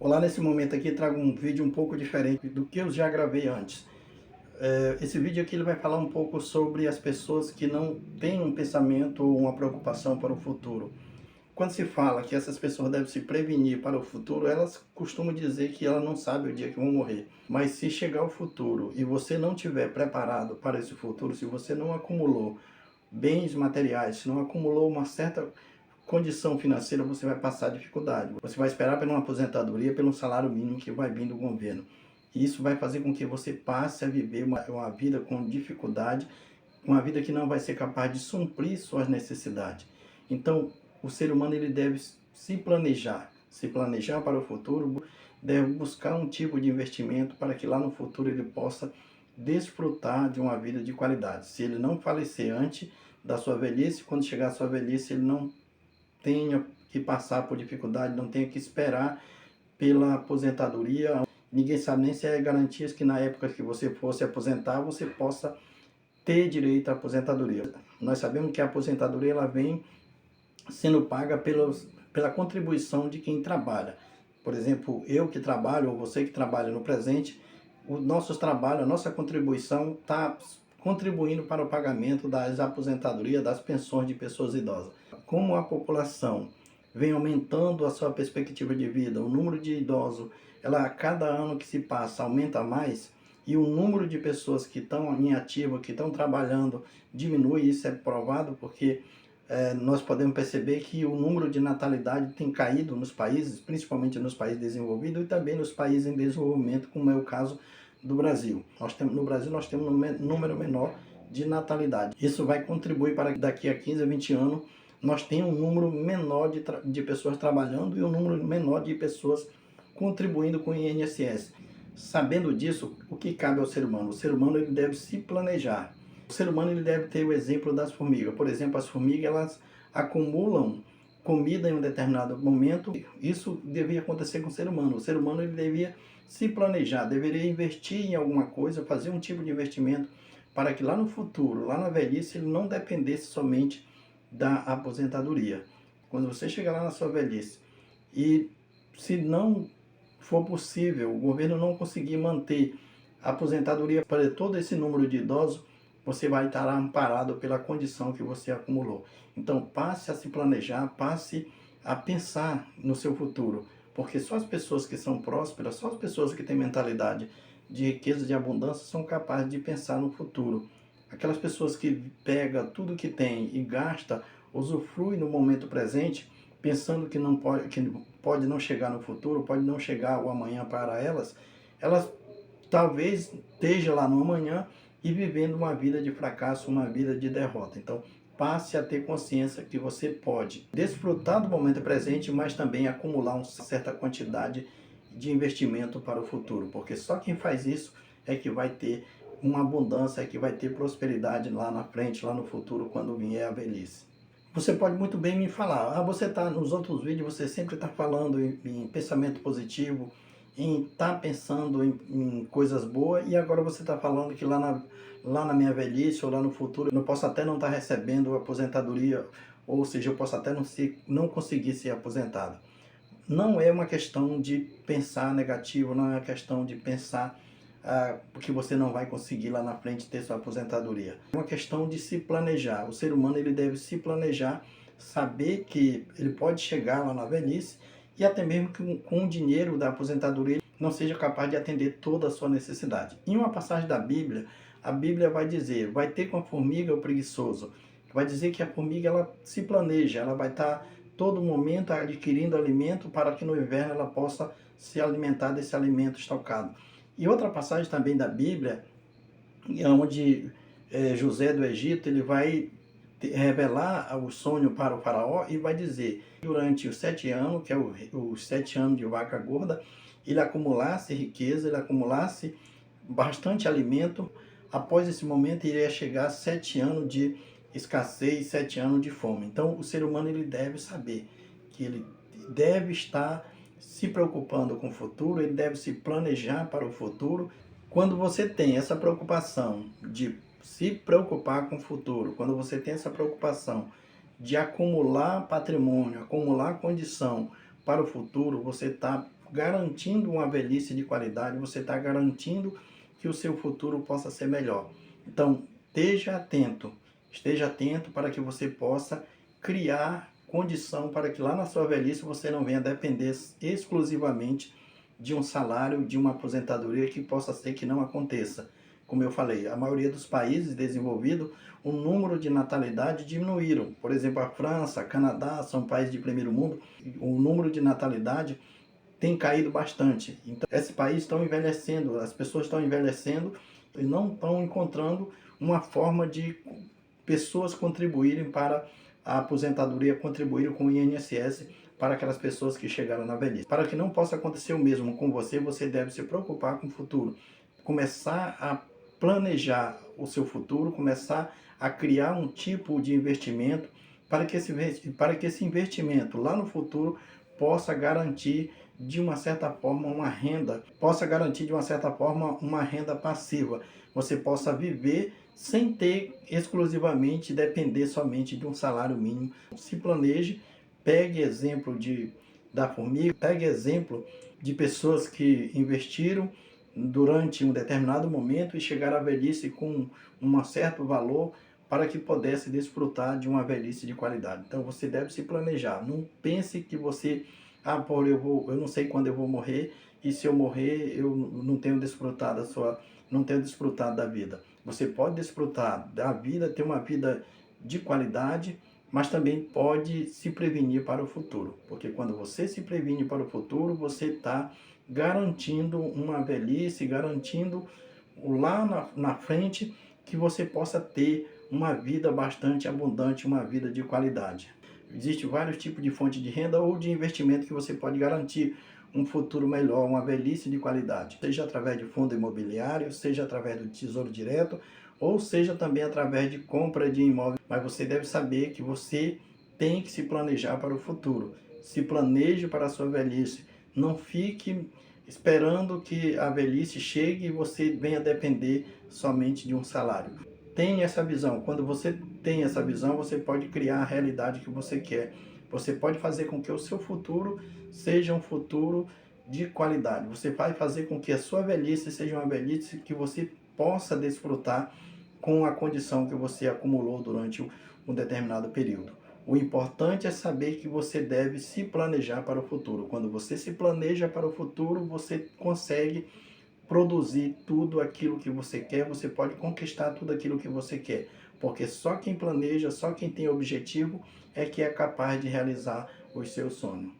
Olá, nesse momento aqui trago um vídeo um pouco diferente do que eu já gravei antes. Esse vídeo aqui ele vai falar um pouco sobre as pessoas que não têm um pensamento ou uma preocupação para o futuro. Quando se fala que essas pessoas devem se prevenir para o futuro, elas costumam dizer que ela não sabe o dia que vão morrer. Mas se chegar o futuro e você não estiver preparado para esse futuro, se você não acumulou bens materiais, se não acumulou uma certa condição financeira, você vai passar dificuldade. Você vai esperar pela uma aposentadoria, pelo salário mínimo que vai vir do governo. E isso vai fazer com que você passe a viver uma vida com dificuldade, uma vida que não vai ser capaz de suprir suas necessidades. Então, o ser humano ele deve se planejar para o futuro, deve buscar um tipo de investimento para que lá no futuro ele possa desfrutar de uma vida de qualidade. Se ele não falecer antes da sua velhice, quando chegar à sua velhice, ele não tenha que passar por dificuldade, não tenha que esperar pela aposentadoria. Ninguém sabe nem se é garantias que na época que você fosse aposentar, você possa ter direito à aposentadoria. Nós sabemos que a aposentadoria ela vem sendo paga pela contribuição de quem trabalha. Por exemplo, eu que trabalho, ou você que trabalha no presente, o nosso trabalho, a nossa contribuição está contribuindo para o pagamento das aposentadorias, das pensões de pessoas idosas. Como a população vem aumentando a sua perspectiva de vida, o número de idosos, ela a cada ano que se passa aumenta mais, e o número de pessoas que estão em ativa, que estão trabalhando, diminui. Isso é provado porque nós podemos perceber que o número de natalidade tem caído nos países, principalmente nos países desenvolvidos e também nos países em desenvolvimento, como é o caso do Brasil. No Brasil nós temos um número menor de natalidade. Isso vai contribuir para que daqui a 15 a 20 anos nós tenhamos um número menor de pessoas trabalhando e um número menor de pessoas contribuindo com o INSS. Sabendo disso, o que cabe ao ser humano? O ser humano ele deve se planejar. O ser humano ele deve ter o exemplo das formigas. Por exemplo, as formigas elas acumulam comida em um determinado momento. Isso devia acontecer com o ser humano. O ser humano ele devia se planejar, deveria investir em alguma coisa, fazer um tipo de investimento para que lá no futuro, lá na velhice, ele não dependesse somente da aposentadoria. Quando você chegar lá na sua velhice e se não for possível, o governo não conseguir manter a aposentadoria para todo esse número de idosos, você vai estar amparado pela condição que você acumulou. Então, passe a se planejar, passe a pensar no seu futuro, porque só as pessoas que são prósperas, só as pessoas que têm mentalidade de riqueza, de abundância, são capazes de pensar no futuro. Aquelas pessoas que pegam tudo que tem e gasta, usufrui no momento presente, pensando que pode não chegar no futuro, pode não chegar o amanhã para elas, elas talvez esteja lá no amanhã e vivendo uma vida de fracasso, uma vida de derrota. Então, passe a ter consciência que você pode desfrutar do momento presente, mas também acumular uma certa quantidade de investimento para o futuro, porque só quem faz isso é que vai ter uma abundância, é que vai ter prosperidade lá na frente, lá no futuro, quando vier a velhice. Você pode muito bem me falar, você está nos outros vídeos, você sempre está falando em pensamento positivo, em estar pensando em coisas boas, e agora você está falando que lá na minha velhice ou lá no futuro eu posso até não estar recebendo aposentadoria, ou seja, eu posso até não conseguir ser aposentado. Não é uma questão de pensar negativo, não é uma questão de pensar que você não vai conseguir lá na frente ter sua aposentadoria. É uma questão de se planejar. O ser humano ele deve se planejar, saber que ele pode chegar lá na velhice e até mesmo que com o dinheiro da aposentadoria não seja capaz de atender toda a sua necessidade. Em uma passagem da Bíblia, a Bíblia vai dizer, vai ter com a formiga o preguiçoso. Vai dizer que a formiga ela se planeja, ela vai estar todo momento adquirindo alimento para que no inverno ela possa se alimentar desse alimento estocado. E outra passagem também da Bíblia, onde José do Egito ele vai revelar o sonho para o faraó e vai dizer, durante os 7 anos, que é os 7 anos de vaca gorda, ele acumulasse riqueza, ele acumulasse bastante alimento. Após esse momento iria chegar 7 anos de escassez, 7 anos de fome. Então o ser humano ele deve saber que ele deve estar se preocupando com o futuro, ele deve se planejar para o futuro. Quando você tem essa preocupação de se preocupar com o futuro, quando você tem essa preocupação de acumular patrimônio, acumular condição para o futuro, você está garantindo uma velhice de qualidade, você está garantindo que o seu futuro possa ser melhor. Então, esteja atento para que você possa criar condição para que lá na sua velhice você não venha depender exclusivamente de um salário, de uma aposentadoria, que possa ser que não aconteça. Como eu falei, a maioria dos países desenvolvidos, o número de natalidade diminuíram. Por exemplo, a França, Canadá, são países de primeiro mundo, o número de natalidade tem caído bastante. Então, esse país estão envelhecendo, as pessoas estão envelhecendo e não estão encontrando uma forma de pessoas contribuírem para a aposentadoria, contribuírem com o INSS para aquelas pessoas que chegaram na velhice. Para que não possa acontecer o mesmo com você, você deve se preocupar com o futuro. Começar a planejar o seu futuro, começar a criar um tipo de investimento para que esse investimento lá no futuro possa garantir de uma certa forma uma renda, uma renda passiva. Você possa viver sem ter exclusivamente depender somente de um salário mínimo. Se planeje, pegue exemplo da formiga, pegue exemplo de pessoas que investiram durante um determinado momento e chegaram à velhice com um certo valor para que pudesse desfrutar de uma velhice de qualidade. Então você deve se planejar. Não pense que você, eu não sei quando eu vou morrer, e se eu morrer eu não tenho desfrutado da vida. Você pode desfrutar da vida, ter uma vida de qualidade, mas também pode se prevenir para o futuro. Porque quando você se previne para o futuro, você está garantindo uma velhice, garantindo lá na frente que você possa ter uma vida bastante abundante, uma vida de qualidade. Existem vários tipos de fonte de renda ou de investimento que você pode garantir um futuro melhor, uma velhice de qualidade, seja através de fundo imobiliário, seja através do Tesouro Direto, ou seja também através de compra de imóvel. Mas você deve saber que você tem que se planejar para o futuro. Se planeje para a sua velhice. Não fique esperando que a velhice chegue e você venha depender somente de um salário. Tenha essa visão. Quando você tem essa visão, você pode criar a realidade que você quer. Você pode fazer com que o seu futuro seja um futuro de qualidade. Você vai fazer com que a sua velhice seja uma velhice que você possa desfrutar com a condição que você acumulou durante um determinado período. O importante é saber que você deve se planejar para o futuro. Quando você se planeja para o futuro, você consegue produzir tudo aquilo que você quer, você pode conquistar tudo aquilo que você quer. Porque só quem planeja, só quem tem objetivo é que é capaz de realizar os seus sonhos.